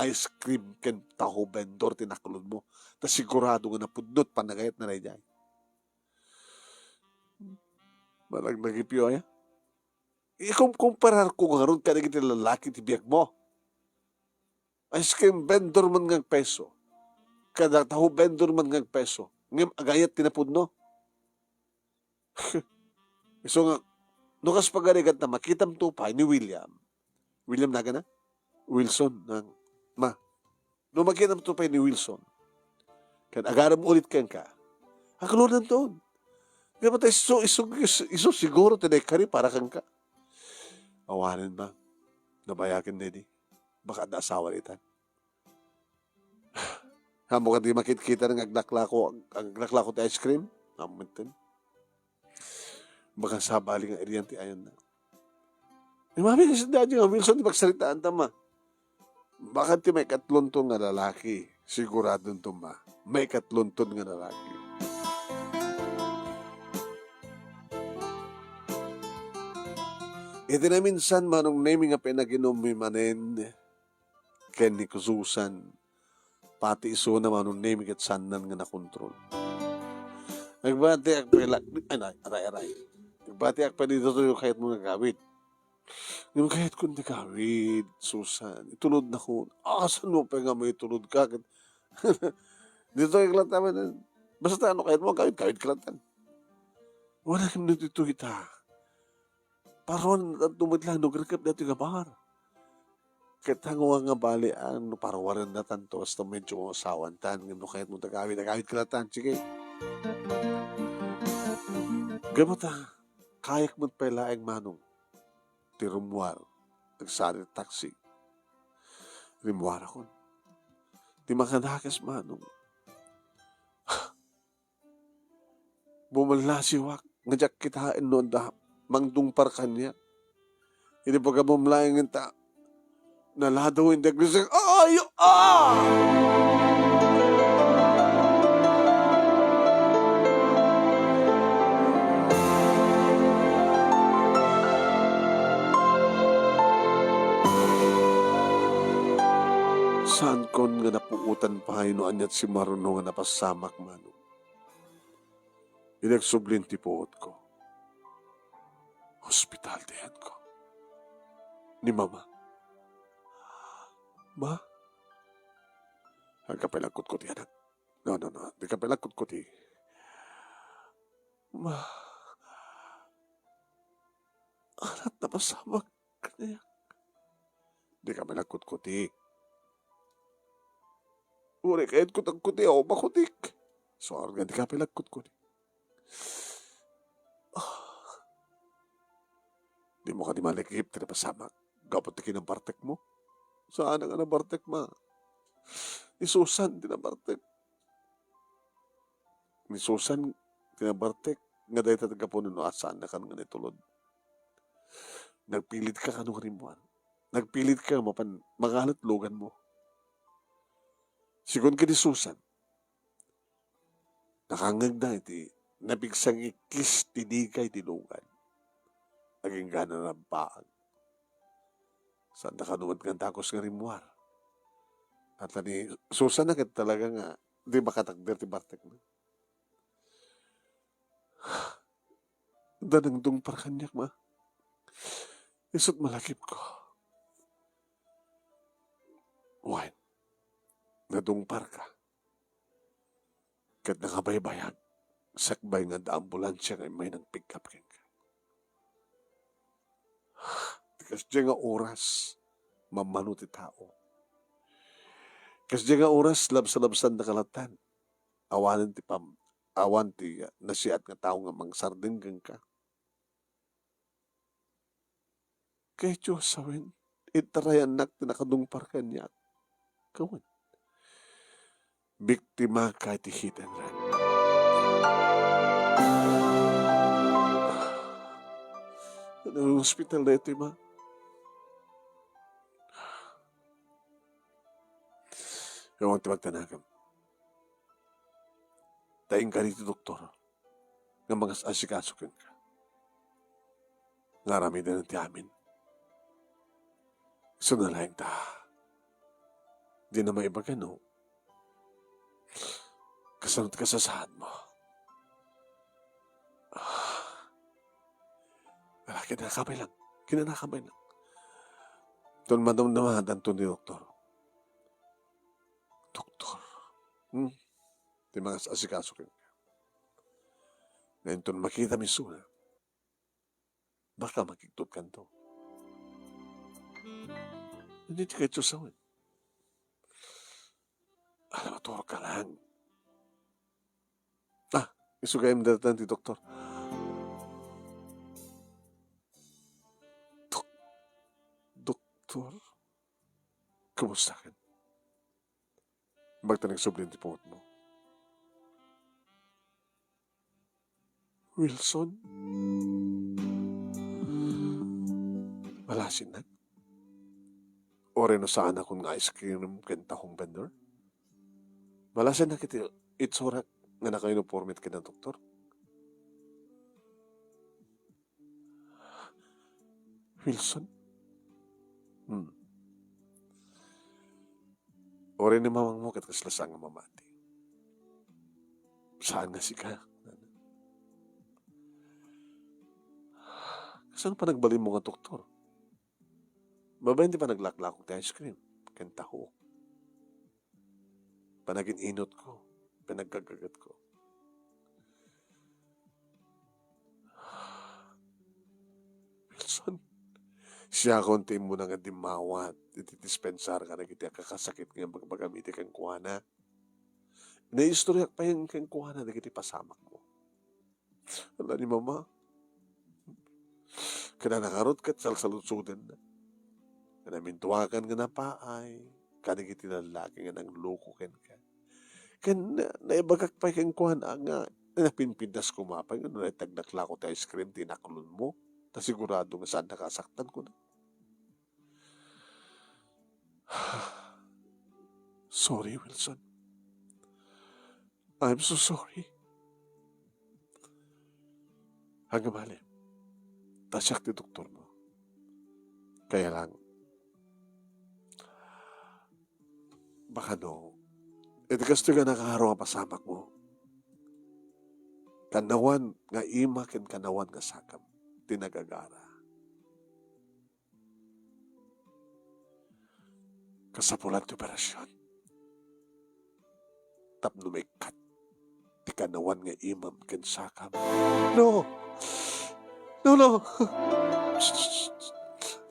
ice cream ken taho vendor tinakulod mo. Ta sigurado nga napudnot panagayat na ray dyan. Malag nagipyo ya. Ikumparar ko nga ron kanagit lalaki ti biyag mo. Ice cream vendor man ngang peso. Kada taho vendor man ngang peso. Ngam agayat tinapudno. So nga, nukas pagarigat na makitam tupay ni William. William na na? Wilson ng Ma. No makitam tupay ni Wilson. Kan agaram ulit kang ka. Akulunan doon. Kaya matay iso siguro tinay kari para kang ka. Awanin ba? Nabayakin din baka na asawa nitan. Hamo ka di makikita ng aglaklako ti ice cream? Amuntin. Baka sabali nga iriyan ti ayon na. Mami kasi dadyo nga, Wilson, di magsalitaan ta, Ma. Baka ti may katlonton nga lalaki. Siguradon to, Ma. May katlonton nga lalaki. Iti na minsan, manong naming nga pinaginom mi manen, ken ni kususan, pati iso na manong naming at sanan nga nakontrol. Nagbati ak pala, aray. Nagbati ak pa dito to yung kahit mo nagawid. Yung kahit kung nagawid, Susan, itulod na ko. Saan mo pa nga may itulod ka? Dito yung klataman. Basta ano kahit mo kawid klatan. Wala kang dito kita. Parawan tumitlang nagrekap dito yung bar. Katango nga balian, parawaran na tanto, hasta medyo sawantan, no kahit mo nagawid klatan. Sige. Gamata, kayak mo pala ang manong. Ti rumwar, nagsari taxi. Rimwar ako. Ti makanakas manong. Bumalasiwak, ngajak kitain noon da, mangdungpar kanya. Hindi pa ka bumlayang ta, naladaw hindi aglisang, saan kon nga napuutan pa no anyat si Maruno nga napasamak mano. Inagsublin ti puot ko. Hospital diyan ko. Ni Mama. Ma? Ang kapilagkot ko ti anak. No. Di kapilagkot ko ti. Ma. Alat na pasamak kanya. Di kami nagkutkuti. Uri kahit kutang-kuti ako makutik. So, arga di kami nagkutkuti. Di mo ka di malikip, di na pasamak. Gapatikin ang bartek mo. Saan ang bartek ma? Ni Susan, di na bartek. Ni Susan, di na bartek. Nga dahil tatag po no asaan na kan nga nitulod. Nagpilit ka kanong rimuan. Nagpilit ka magalat logan mo. Sigon ka ni Susan, nakangag na iti, nabigsang ikis tinigay tinugan. Naging gana ng paag. Saan nakanuwad ng takos ng rimuar. At ni Susan na talaga nga, di makatagder ti Bartek na. Danang dong parkanyak ma. Isot malakip ko. Wine. Nadungpar ka. Kat nakabaybayag. Sakbay nga da ambulansya nga may nang pick up ka. Kas diya nga oras, mamano ti tao. Kas diya nga oras, labsa-labsan na kalatan. Awanan ti awan ti nasiat nga tao nga mangsardin kang ka. Kaya Diyos sawin, itarayan nak na nakadungpar ka niya. Kawan. Biktima ka ti hit and run. Ano hospital na ito, ma? Ewan ti magtanagam. Daing ka rito, doktor. Nga mga asikasukin ka. Ngarami na ti amin. So na lang ta. Di na maibagan, no? Kasanot ka sa sahad mo. Kinanakamay lang. Doon madam-damahan to ni doktor. Doktor. Di mga asikaso ka. Ngayon to makita misuna. Baka makiktot ka to. Hindi ka ito sawin. Alam mo, turo ka lang. Isugay mo datan ti doktor. Doktor? Kamusta ka? Bagta nagsublin ti pungot mo. Wilson? Malasin na? Ore no saan akong ice cream kentahong vendor? Malasin na kiti itsurat nga naka-uniformit ka ng doktor? Wilson? Ore ni mamang mo kataslasang nga mamati. Saan nga si ka? Saan pa nagbalin mo nga doktor? Maba hindi pa naglaklakong ti ice cream? Kentaho. Panagin inot ko. Pinagkagagat ko. Wilson, siya konti mo na nga dimawat. Ititispensar ka na kita kakasakit nga magpagamiti kang kuwana. Naistoryak pa yung kang kuwana na kita pasamak mo. Wala ni mama. Kana nakarot kat salsalutsudan na. Kana mintuwakan nga na paay. Kana kita lalaki nga nang loko ken ka. Kan naibagak pa kang kuwana nga napinpindas kumapay nga nung tagnaklako tayo ice cream tinakulon mo. Ta sigurado nga saan nakasaktan ko na. Sorry, Wilson. I'm so sorry. Hanggang mali. Tasyak ti doktor mo. Kaya lang, baka no, iti gusto nga nakaharo nga pasamak mo. Kanawan nga ima ken kanawan nga sakam. Tinagagara. Kasapulan ti operasyon. Tapno may kat. Ti kanawan nga imam ken sakam. No! No!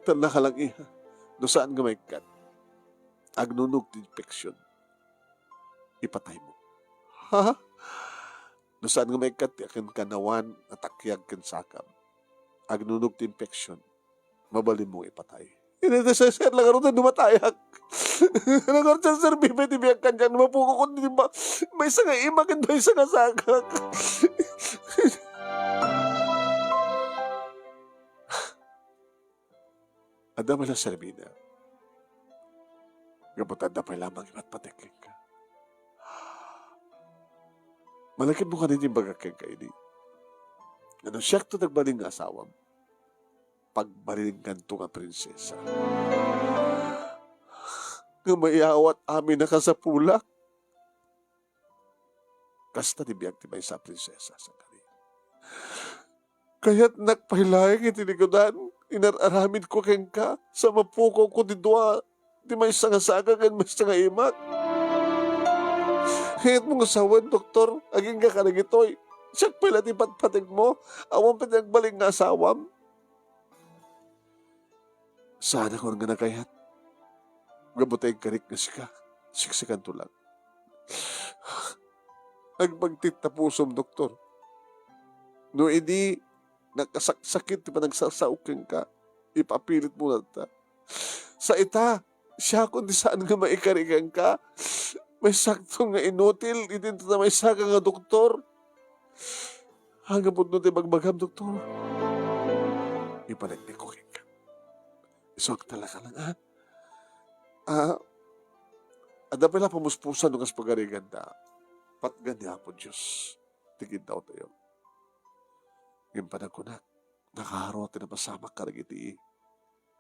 Tanda ka lang iha. No saan nga may kat. Agnunog ti infection. Ipatay mo. Ha? No saan nga may kat. Akin kanawan at akyag ken sakam. Agnunog ti infection. Mabalin mong ipatay. Hindi na sa sir lang aron na dumatayak. Nagar sa sir, bibay tibiyag ka dyan. Mapuko ko di ba? May isa nga imakin doon isa nga sagak. Ada mo lang Servina. Gabutan na pa lamang iba't patikin ka. Malakit mo ka din yung bagakeng ka ini. Ano siya ito nagbaling nga asawam? Pagbaling kanto nga prinsesa. Nga mayawat amin na kasapulak. Kasta di biyag ti may sa prinsesa sa kani. Kaya't nagpahilayang itinigudan, inararamid ko keng ka, sa mapuko ko di dua, di may sangasaga kan may sanga imak. Kaya't mong asawan, doktor, aging ka kanagitoy. Siyak pala ti patpatig mo, awang pinagbaling nga asawam. Sana ko nga na kayat. Gabutay karik na sika. Siksikan to lang. Agpagtit na pusom, doktor. No, hindi nakasaksakit pa nagsasauking ka. Ipapilit mo na ta. Sa ita, siya kundi saan nga maikarigan ka. May sakto nga inutil. Hindi na may saka nga doktor. Hanggang po nun magbagam, doktor. Ipalag ko ka. Isok talaga lang, ha? Ada pala pamuspusan nung as pagarigan na patganya po Diyos. Tigid daw tayo. Ngayon pa na ko na, nakaharot na masamak ka rin iti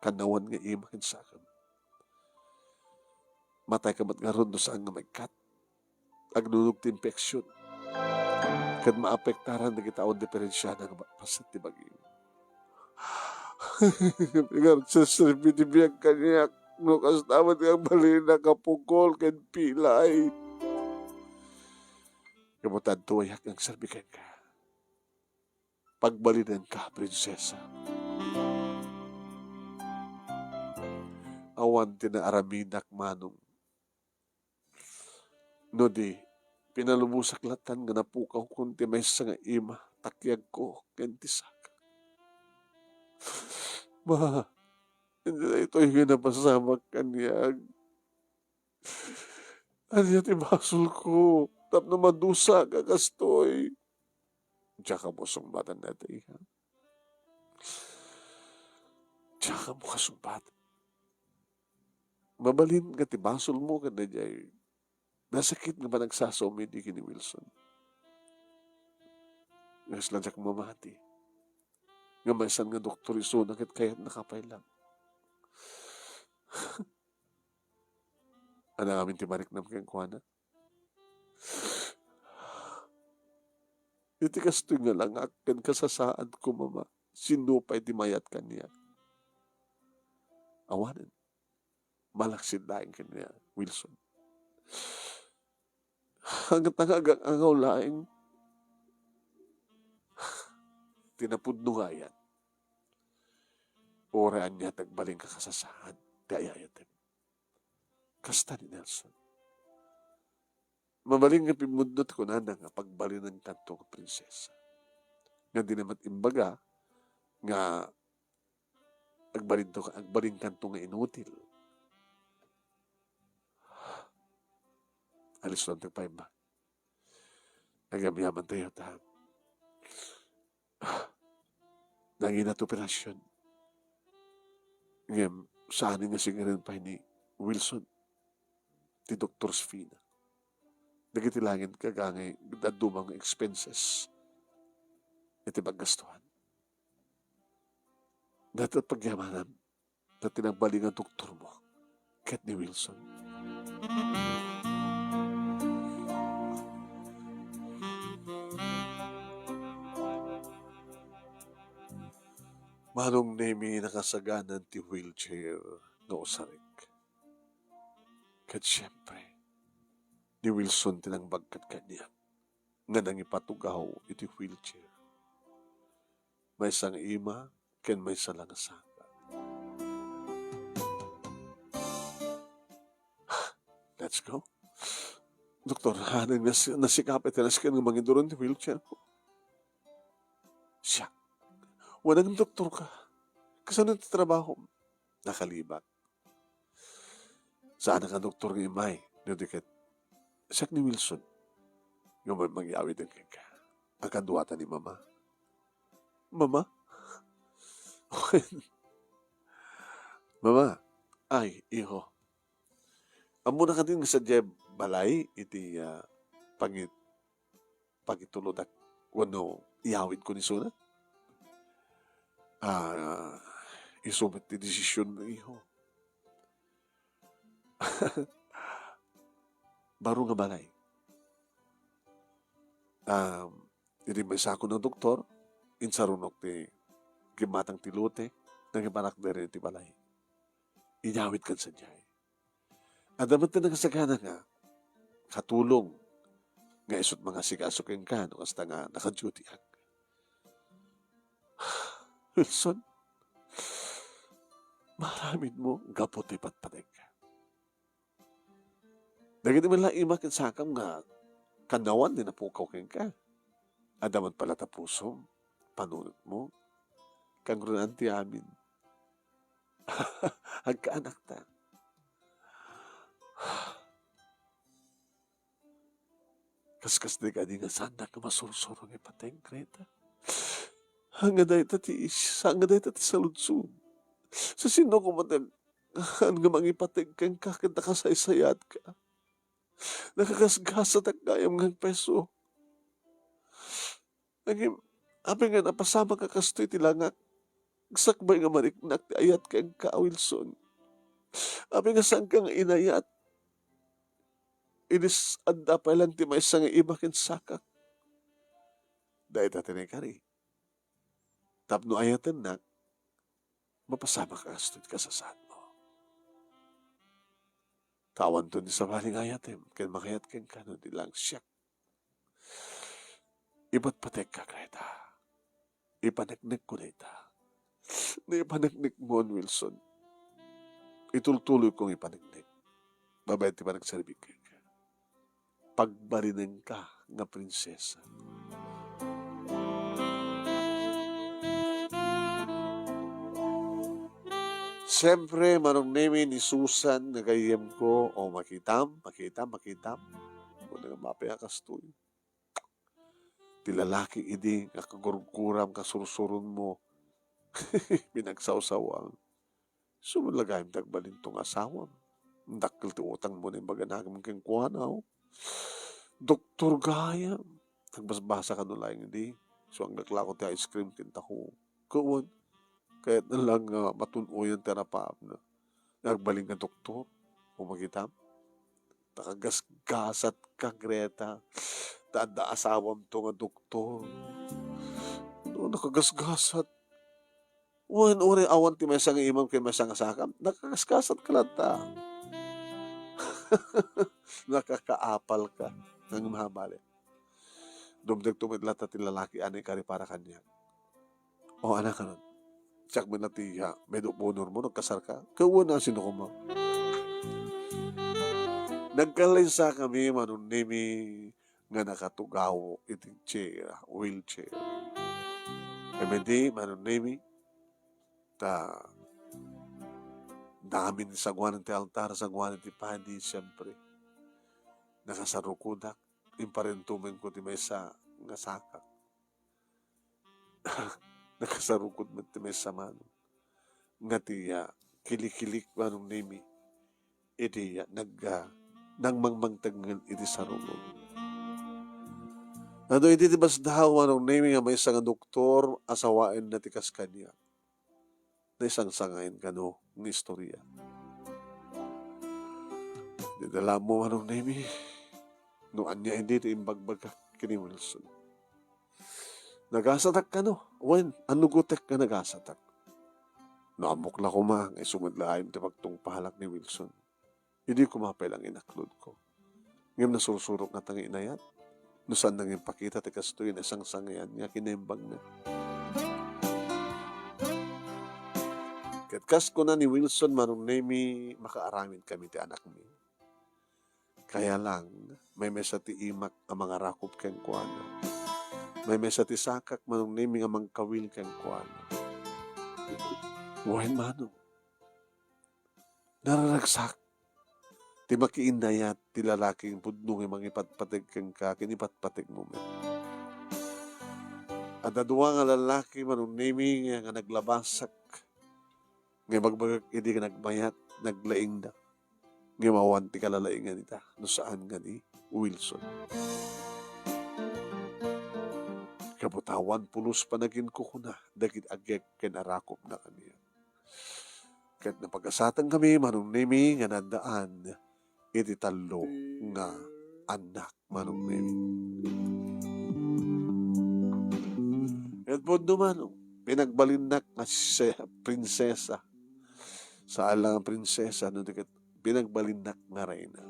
kanawan nga imakin sa akin. Matay ka mat nga ron do saan nga may kat. Agnunog ti infection. Kad maapektaran na kita ang diferensya ng pasat ti baging. Pingar sa serpitibiyag kanya, nukas naman ang balina kapukol kan pilay. Kamutan tuwayak ang serbikan ka. Pagbalinan ka, prinsesa. Awan tinaaraminak manong. No di, pinalumusak latan nga napukaw kunti may nga ima, takyag ko, kentisak. Ma, hindi na ito yung ginapasamak kanyag. Ano ibasol ko? Tap na madusa kakastoy. Tsaka mo sumbatan natin. Tsaka mo kasumbatan. Mabalin ka tibasol mo ka na dyan. Nasakit nga ba nagsasomedi kini Wilson? Ngas lang siya mamati. Nga maysan nga doktor iso nakit kaya't nakapay lang. Ano namin timarik na kang kuwana? Iti kastoy nga lang akan kasasaad ko mama. Sinupay di mayat kanya. Awanan. Malaksid laing kanya, Wilson. Hanggat nangagang angaw laing tinapudno nga yan. Oraan niya tagbaling ka kasasaad. Dayayatin. Kasta ni Nelson. Mabaling nga pimundot ko na nga pagbalin ng kanto ng prinsesa. Nga di naman imbaga nga agbalin kanto nga inutil. Alis lang tayo pa iba. Nagamiyaman tayo ta. Nanginat operasyon. Ngayon, saan nga singaran pa ni Wilson, ti Dr. Sfina. Nagitilangin ka gangay dadumang expenses iti paggastuhan. Dapat pagyamanan na tinagbaling ang doktor mo, ket ni Wilson. Manong nemi nakasaganan ti wheelchair nga usarik. Kat siyempre, ni Wilson tinangbagkat kanya nga nang ipatugaw iti wheelchair. May isang ima, ken may salangasaka. Let's go. Doktor, hanang nasikapit na siya ng mga duron di wheelchair ko. Siya, walang doktor ka. Kasanong trabaho? Nakalibat. Saan ka doktor ng imay? Nudikit. Siya ni Wilson. Yung may magyawid ang ka. Ang kanduwata ni Mama. Mama? Mama, ay, iho. Amo na ka din sa Jeb balay, iti pagitulod at wano iawid ko ni Suna. Isumit ti desisyon na iho. Baro nga balay. Hindi may sako ng doktor, insarunok ti gimatang tilute, nagibanak na rin ti balay. Inyawit kan sa jay. At dapat na nagasagana nga, katulong, nga isot mga sigasok yung ka, no, hasta nga naka-duty ang. Wilson, maraming mo, gapot ay patpatig ka. Dagiti man lang imakin sakam nga, kanawan din na pukaw kang ka. Adaman pala tapusom, panunot mo, kang runanti amin. Agkaanak ta. Kaskas di ka di nga sanda ka masursurong ipateng, Greta. Hanga dahi tatiis, hanga dahi tati saludsud. Sa sino ko matag, hanga mangipateng kang kakita ka sa isayat ka. Nakakasgasa tak kayam ng peso. Naging, api nga napasama ka kastoy tilangak. Sakbay nga mariknak ti ayat kang ka, Wilson. Api nga saan kang inayat. Inis anda pa lang ti may isang ibakin sakak. Dahil natin ay kari. Tapno ayatan na, mapasama ka kastoy ka sa saan mo. Tawan to ni sa maling ayatem, kaya makayat kang kano di lang siyak. Iba't patek ka, Greta. Ipanagnig ko na ita. Na ipanagnig mo, Wilson. Itultuloy kong ipanagnig. Babayad ti pa nagsarbig ka. Pagbarinin ka nga prinsesa. Siyempre, manong nemi ni Susan, nagayem ko, o makitam. Kung nga mapayakas to. Ti lalaki idi, kakagurguram, kasursurun mo, pinagsawsawang. Sumulagayim tagbalin tong asawam. Dakil ti utang mo na yung baga namin kang kuhanaw. Doktor Gaya. Nagbasbasa ka nung lang hindi. So ang naglako ti ice cream tinta ko. Kuwan. Kahit na lang matunoy ang terapaap na. Nagbaling nga doktor. Umagitam. Nakagasgasat ka, Greta. Tanda asawam to nga doktor. No, nakagasgasat. Wan uri awan ti may sang imam kay may sang asakam. Nakagasgasat ka lang ta. Nakakaapal ka ng mahabali. Dumdag tumidlat at lalaki anay kari para kanya. O anak ka nun. Siyak mo na tiya. Medyo bonor mo, nagkasar ka. Kawan na sino ko mo. Nagkalaysa kami manunimi nga nakatugaw iting chair, wheelchair. Emedi manunimi ta namin sa guwanan ti altar, sa guwanan ti padi, siyempre. Nakasarukudak, imparentumen ko ti may sa nga sakak. Nakasarukod mo ti may sa mano. Nga tiya, kilikilik manong nimi. Iti nang mangmangtagal iti sarunod. Nado iti ti basdaw manong nimi nga may isang doktor, asawain na ti kas kanya. Na isang sangayin ka no, ng istorya. Didala mo anong nemi, no anya hindi ito imbagbag kini Wilson. Nagasatak ka no, wen, anugutek ka nagasatak. Naamok na ko ma, ay sumadlaim ti pagtong pahalak ni Wilson. Hindi ko mapelang inaklod ko. Ngayon nasursurok na tangi inayat, no saan nang impakita ti kastoy na isang sangayan nga kinimbang na. Katkas ko na ni Wilson manong nemi makaaramid kami ti anak mi. Kaya lang, may mesa ti imak ang mga rakop ken kuana. May mesa ti sakak manong nemi nga mangkawil ken kuana. Wen manong, nararagsak. Ti makiinayat ti lalaking pudno nga mangipatpatig ken ka, kinipatpatig mo men. At adwa nga lalaki manong nemi nga naglabasak, nga magbagag hindi ka nagmayat, naglaing da. Nga mawanti ka lalaingan ita, no saan nga ni Wilson. Kabutawan pulos panagin ko kuna, dagit agek kenarakop na kaniya. Kahit napag-asatan kami, manong nemi nga nandaan, iti talo nga anak manong nemi. At po dumanong, pinagbalindak nga si prinsesa. Sa alang prinsesa, no, pinagbalindak nga reyna.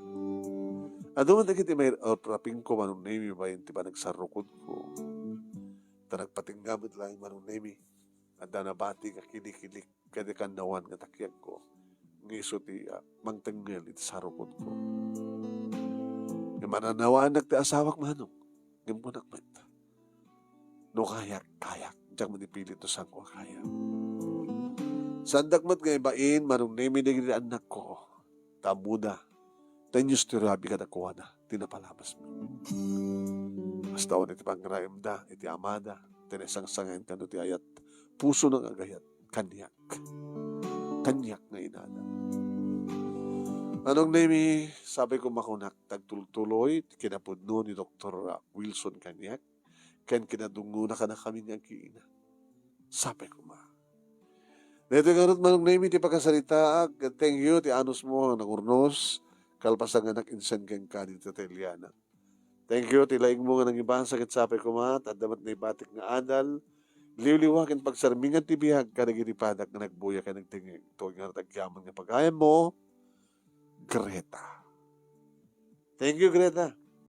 At duman dagiti may outraping ko manong nemi ba yun, tiba nagsarukod ko. Ta nagpatinggamit lang manong nemi. At danabati ka kinikilik, kada kandawan nga takyag ko. Ngiso ti mangtenggel iti sarukod ko. Nga mananawanak ti asawak manong. Ngam ko nakmat. No kayak. Diyak manipilit to sang ko kaya. Sandak mat nga ibain, manong nemi naging anak ko. Tamuda. Tanyos ti rabi ka nakuha na. Tinapalabas mo. Basta iti pangrayam da, iti amada. Tinesang-sangayin ka no ti ayat. Puso ng agayat. Kanyak nga inana. Anong nemi, sabi ko makunak, tagtultuloy, kinapudno ni Dr. Wilson Kanyak, ken kinadungo na ka na kami niyang kiina. Sabi ko ma. Dito nga rin manong nemi, ti pagkasalita, thank you, ti anos mo, nangurnos, kalpasang anak insan keng ka dito Teliana. Thank you, ti laing mo nga nang ibang sakit sabi ko ma, tadamat na ibatik nga adal, liwliwakin pagsarmingan ti bihag ka nagiripadak na nagbuya ka nagtingin. Tuwag nga tagyaman nga pagayam mo, Greta. Thank you, Greta.